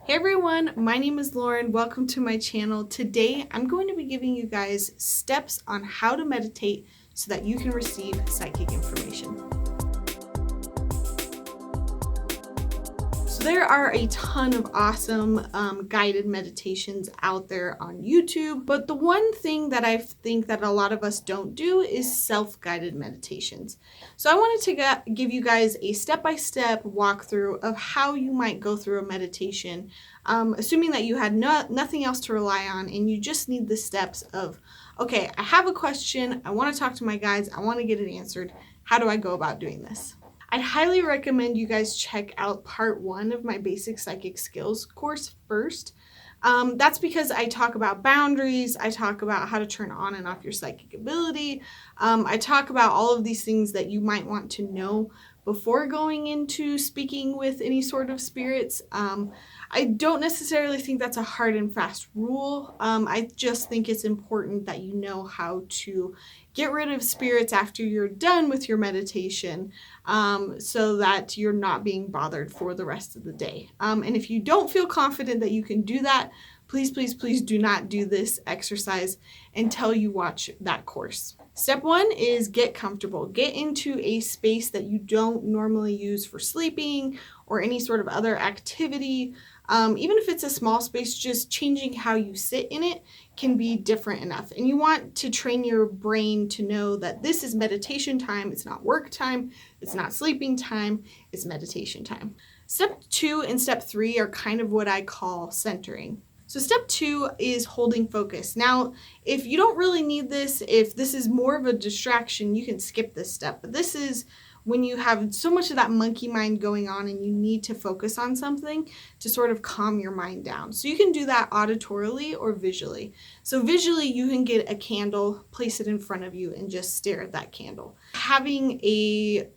Hey everyone, my name is Lauren. Welcome to my channel. Today I'm going to be giving you guys steps on how to meditate so that you can receive psychic information. So there are a ton of awesome guided meditations out there on YouTube, but the one thing that I think that a lot of us don't do is self-guided meditations. So I wanted to give you guys a step-by-step walkthrough of how you might go through a meditation, assuming that you had nothing else to rely on and you just need the steps of, okay, I have a question, I want to talk to my guides, I want to get it answered. How do I go about doing this? I'd highly recommend you guys check out part 1 of my basic psychic skills course first. That's because I talk about boundaries, I talk about how to turn on and off your psychic ability, I talk about all of these things that you might want to know before going into speaking with any sort of spirits. I don't necessarily think that's a hard and fast rule. I just think it's important that you know how to get rid of spirits after you're done with your meditation, so that you're not being bothered for the rest of the day. And if you don't feel confident that you can do that, please, please, please do not do this exercise until you watch that course. Step 1 is get comfortable. Get into a space that you don't normally use for sleeping or any sort of other activity. Even if it's a small space, just changing how you sit in it can be different enough. And you want to train your brain to know that this is meditation time. It's not work time. It's not sleeping time. It's meditation time. Step 2 and step 3 are kind of what I call centering. So step 2 is holding focus. Now, if you don't really need this, if this is more of a distraction, you can skip this step. But this is when you have so much of that monkey mind going on and you need to focus on something to sort of calm your mind down. So you can do that auditorily or visually. So visually, you can get a candle, place it in front of you, and just stare at that candle. Having a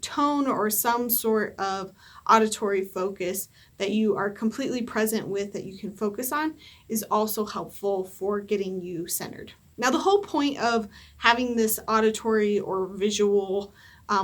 tone or some sort of auditory focus that you are completely present with, that you can focus on, is also helpful for getting you centered. Now, the whole point of having this auditory or visual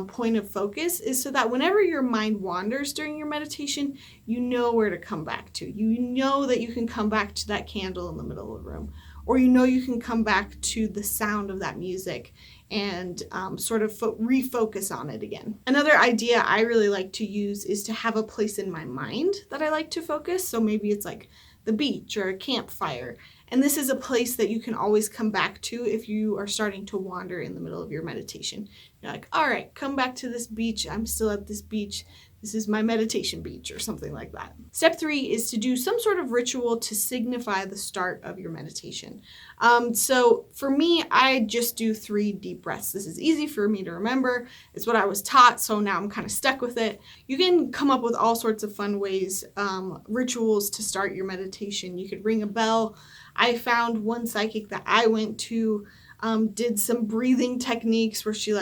point of focus is so that whenever your mind wanders during your meditation, you know where to come back to. You know that you can come back to that candle in the middle of the room, or you know you can come back to the sound of that music and sort of refocus on it again. Another idea I really like to use is to have a place in my mind that I like to focus. So maybe it's like the beach or a campfire. And this is a place that you can always come back to if you are starting to wander in the middle of your meditation. You're like, all right, come back to this beach. I'm still at this beach. This is my meditation beach, or something like that. Step 3 is to do some sort of ritual to signify the start of your meditation. So for me, I just do 3 deep breaths. This is easy for me to remember. It's what I was taught, so now I'm kind of stuck with it. You can come up with all sorts of fun ways, rituals to start your meditation. You could ring a bell. I found one psychic that I went to did some breathing techniques where she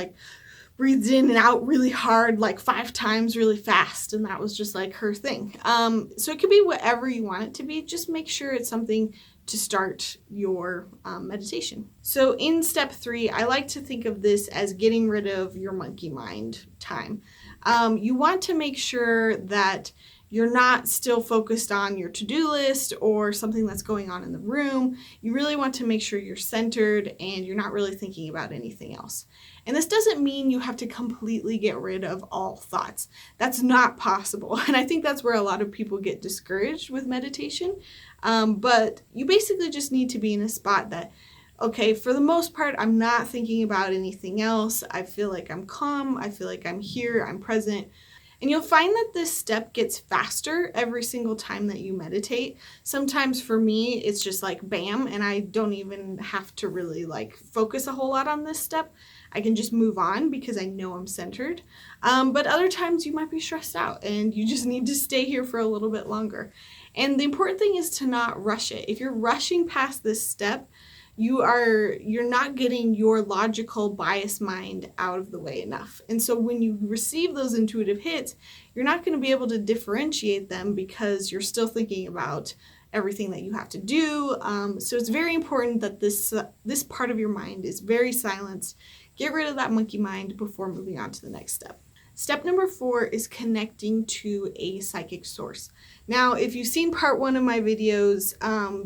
breathed in and out really hard, 5 times really fast, and that was just her thing. So it could be whatever you want it to be. Just make sure it's something to start your meditation. So in step 3, I like to think of this as getting rid of your monkey mind time. You want to make sure that you're not still focused on your to-do list or something that's going on in the room. You really want to make sure you're centered and you're not really thinking about anything else. And this doesn't mean you have to completely get rid of all thoughts. That's not possible. And I think that's where a lot of people get discouraged with meditation. But you basically just need to be in a spot that, okay, for the most part, I'm not thinking about anything else. I feel like I'm calm. I feel like I'm here. I'm present. And you'll find that this step gets faster every single time that you meditate. Sometimes for me, it's just bam, and I don't even have to really focus a whole lot on this step. I can just move on because I know I'm centered. But other times you might be stressed out and you just need to stay here for a little bit longer. And the important thing is to not rush it. If you're rushing past this step, you're not getting your logical bias mind out of the way enough. And so when you receive those intuitive hits, you're not going to be able to differentiate them because you're still thinking about everything that you have to do. So it's very important that this part of your mind is very silenced. Get rid of that monkey mind before moving on to the next step. Step number 4 is connecting to a psychic source. Now, if you've seen part 1 of my videos,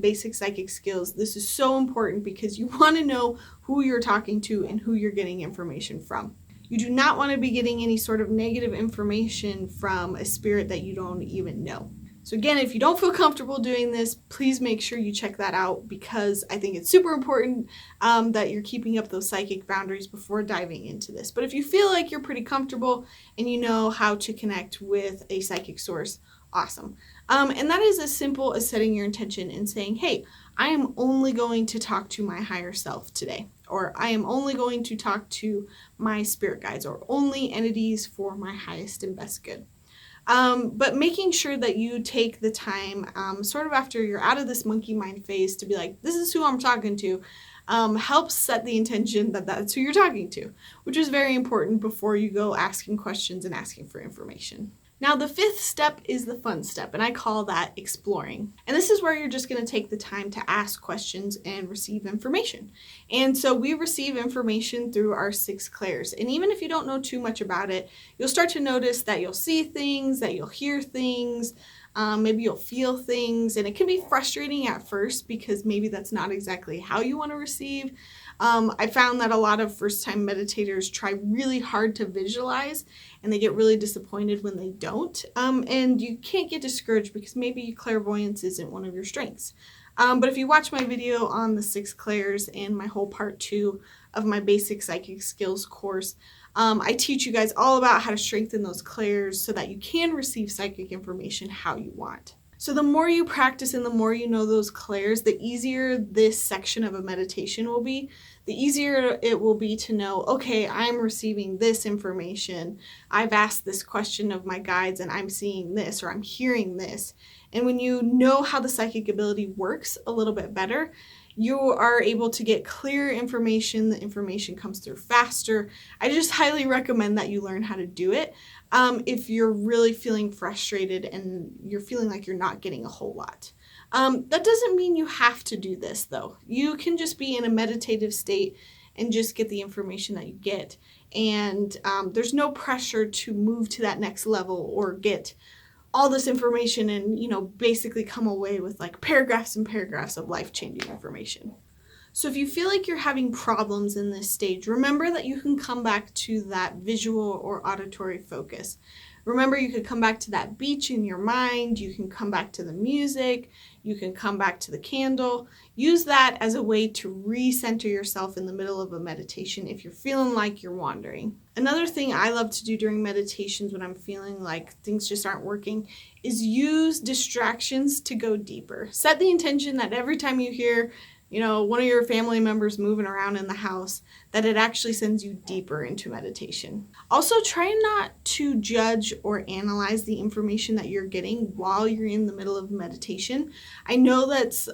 Basic Psychic Skills, this is so important because you want to know who you're talking to and who you're getting information from. You do not want to be getting any sort of negative information from a spirit that you don't even know. So again, if you don't feel comfortable doing this, please make sure you check that out, because I think it's super important that you're keeping up those psychic boundaries before diving into this. But if you feel like you're pretty comfortable and you know how to connect with a psychic source, awesome. And that is as simple as setting your intention and saying, hey, I am only going to talk to my higher self today, or I am only going to talk to my spirit guides, or only entities for my highest and best good. But making sure that you take the time, sort of after you're out of this monkey mind phase, to be like, this is who I'm talking to, helps set the intention that that's who you're talking to, which is very important before you go asking questions and asking for information. Now, the 5th step is the fun step, and I call that exploring. And this is where you're just going to take the time to ask questions and receive information. And so we receive information through our 6 clairs. And even if you don't know too much about it, you'll start to notice that you'll see things, that you'll hear things, maybe you'll feel things, and it can be frustrating at first because maybe that's not exactly how you want to receive. I found that a lot of first-time meditators try really hard to visualize, and they get really disappointed when they don't. And you can't get discouraged because maybe clairvoyance isn't one of your strengths. But if you watch my video on the 6 clairs and my whole part 2 of my Basic Psychic Skills course, I teach you guys all about how to strengthen those clairs so that you can receive psychic information how you want. So the more you practice and the more you know those clairs, the easier this section of a meditation will be. The easier it will be to know, okay, I'm receiving this information. I've asked this question of my guides and I'm seeing this, or I'm hearing this. And when you know how the psychic ability works a little bit better, you are able to get clear information. The information comes through faster. I just highly recommend that you learn how to do it if you're really feeling frustrated and you're feeling like you're not getting a whole lot. That doesn't mean you have to do this, though. You can just be in a meditative state and just get the information that you get. And there's no pressure to move to that next level or get all this information and, basically come away with like paragraphs and paragraphs of life-changing information. So if you feel like you're having problems in this stage, remember that you can come back to that visual or auditory focus. Remember, you could come back to that beach in your mind, you can come back to the music, you can come back to the candle. Use that as a way to recenter yourself in the middle of a meditation if you're feeling like you're wandering. Another thing I love to do during meditations when I'm feeling like things just aren't working is use distractions to go deeper. Set the intention that every time you hear one of your family members moving around in the house, that it actually sends you deeper into meditation. Also, try not to judge or analyze the information that you're getting while you're in the middle of meditation. I know that's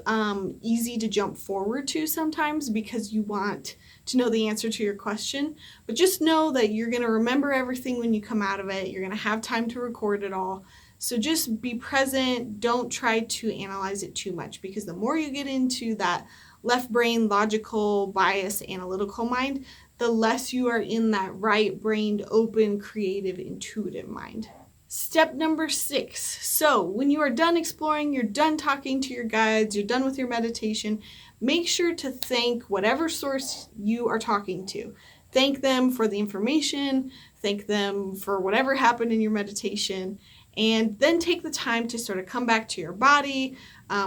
easy to jump forward to sometimes because you want to know the answer to your question, but just know that you're going to remember everything when you come out of it. You're going to have time to record it all. So just be present. Don't try to analyze it too much, because the more you get into that left brain, logical, bias, analytical mind, the less you are in that right-brained, open, creative, intuitive mind. Step number 6. So when you are done exploring, you're done talking to your guides, you're done with your meditation, make sure to thank whatever source you are talking to. Thank them for the information, thank them for whatever happened in your meditation, and then take the time to sort of come back to your body,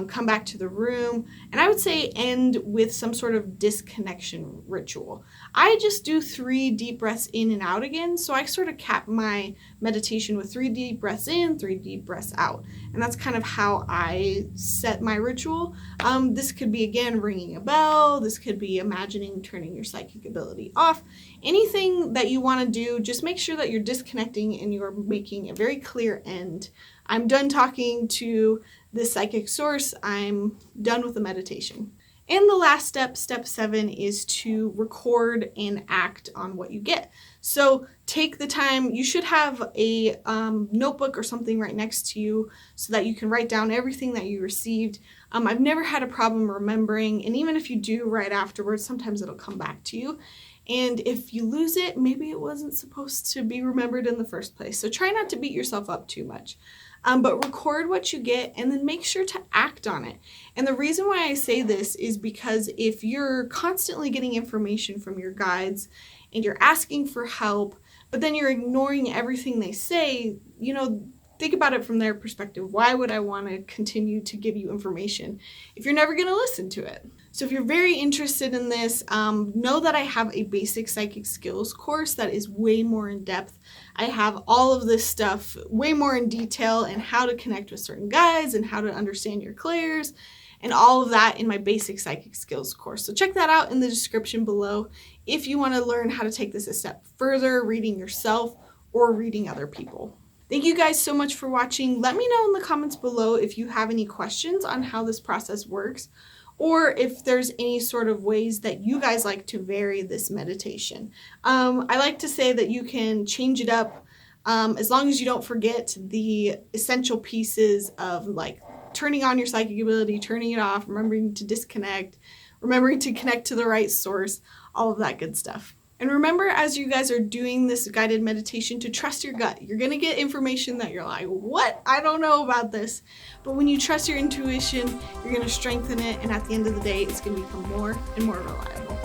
come back to the room, and I would say end with some sort of disconnection ritual. I just do 3 deep breaths in and out again, so I sort of cap my meditation with 3 deep breaths in, 3 deep breaths out, and that's kind of how I set my ritual. This could be, again, ringing a bell, this could be imagining turning your psychic ability off. Anything that you want to do, just make sure that you're disconnecting and you're making a very clear end. I'm done talking to this psychic source, I'm done with the meditation. And the last step, step 7, is to record and act on what you get. So take the time. You should have a notebook or something right next to you so that you can write down everything that you received. I've never had a problem remembering, and even if you do right afterwards, sometimes it'll come back to you. And if you lose it, maybe it wasn't supposed to be remembered in the first place. So try not to beat yourself up too much. But record what you get and then make sure to act on it. And the reason why I say this is because if you're constantly getting information from your guides and you're asking for help, but then you're ignoring everything they say, think about it from their perspective. Why would I want to continue to give you information if you're never going to listen to it? So if you're very interested in this, know that I have a basic psychic skills course that is way more in depth. I have all of this stuff way more in detail and how to connect with certain guides and how to understand your clairs and all of that in my basic psychic skills course. So check that out in the description below if you want to learn how to take this a step further, reading yourself or reading other people. Thank you guys so much for watching. Let me know in the comments below if you have any questions on how this process works, or if there's any sort of ways that you guys like to vary this meditation. I like to say that you can change it up as long as you don't forget the essential pieces of like turning on your psychic ability, turning it off, remembering to disconnect, remembering to connect to the right source, all of that good stuff. And remember, as you guys are doing this guided meditation, to trust your gut. You're going to get information that you're like, what? I don't know about this. But when you trust your intuition, you're going to strengthen it. And at the end of the day, it's going to become more and more reliable.